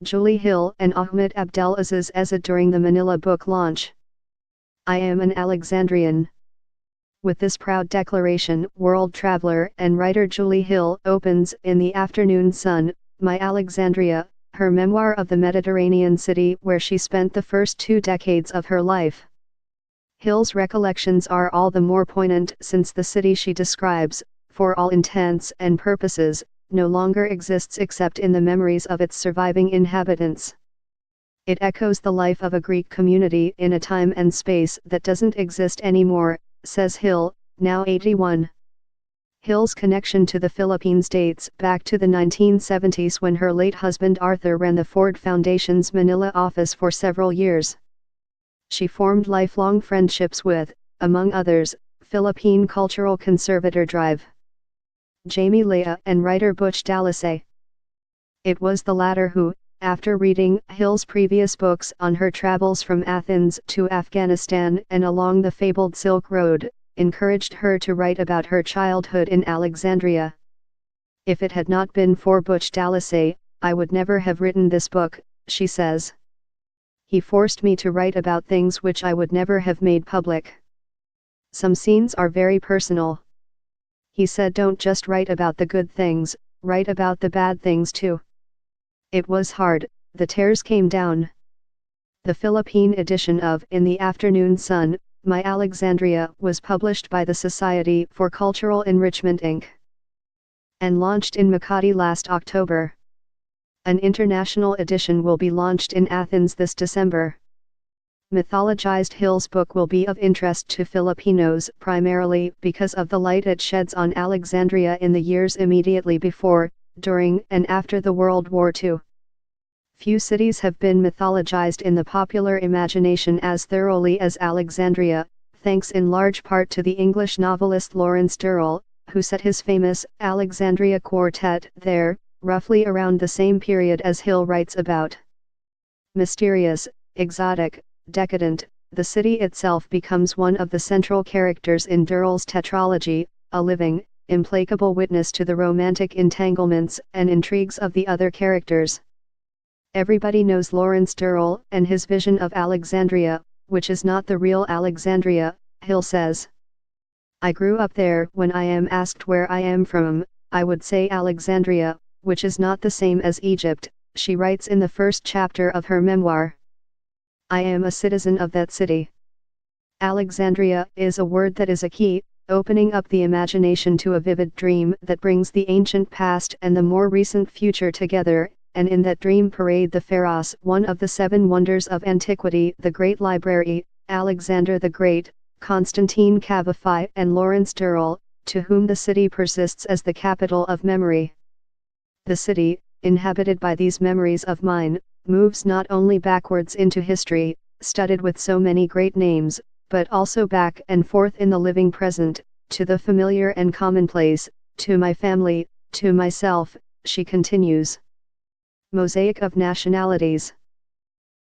Julie Hill and Ahmed Abdelaziz Ezzat during the Manila book launch. I am an Alexandrian. With this proud declaration, world traveler and writer Julie Hill opens in the afternoon sun, My Alexandria, her memoir of the Mediterranean city where she spent the first 2 decades of her life. Hill's recollections are all the more poignant since the city she describes, for all intents and purposes, no longer exists except in the memories of its surviving inhabitants. It echoes the life of a Greek community in a time and space that doesn't exist anymore, says Hill, now 81. Hill's connection to the Philippines dates back to the 1970s when her late husband Arthur ran the Ford Foundation's Manila office for several years. She formed lifelong friendships with, among others, Philippine cultural conservator Drive Jamie Lea and writer Butch Dalisay. It was the latter who, after reading Hill's previous books on her travels from Athens to Afghanistan and along the fabled Silk Road, encouraged her to write about her childhood in Alexandria. If it had not been for Butch Dalisay, I would never have written this book, she says. He forced me to write about things which I would never have made public. Some scenes are very personal. He said, don't just write about the good things, write about the bad things too. It was hard, the tears came down. The Philippine edition of In the Afternoon Sun, My Alexandria was published by the Society for Cultural Enrichment Inc. and launched in Makati last October. An international edition will be launched in Athens this December. Mythologized Hill's book will be of interest to Filipinos primarily because of the light it sheds on Alexandria in the years immediately before, during and after the World War II. Few cities have been mythologized in the popular imagination as thoroughly as Alexandria, thanks in large part to the English novelist Lawrence Durrell, who set his famous Alexandria Quartet there, roughly around the same period as Hill writes about. Mysterious, exotic, decadent, the city itself becomes one of the central characters in Durrell's tetralogy, a living, implacable witness to the romantic entanglements and intrigues of the other characters. Everybody knows Lawrence Durrell and his vision of Alexandria, which is not the real Alexandria, Hill says. I grew up there. When I am asked where I am from, I would say Alexandria, which is not the same as Egypt, she writes in the first chapter of her memoir. I am a citizen of that city. Alexandria is a word that is a key, opening up the imagination to a vivid dream that brings the ancient past and the more recent future together, and in that dream parade the Pharos, one of the 7 wonders of antiquity, the Great Library, Alexander the Great, Constantine Cavafy and Lawrence Durrell, to whom the city persists as the capital of memory. The city, inhabited by these memories of mine, moves not only backwards into history, studded with so many great names, but also back and forth in the living present, to the familiar and commonplace, to my family, to myself, she continues. Mosaic of nationalities.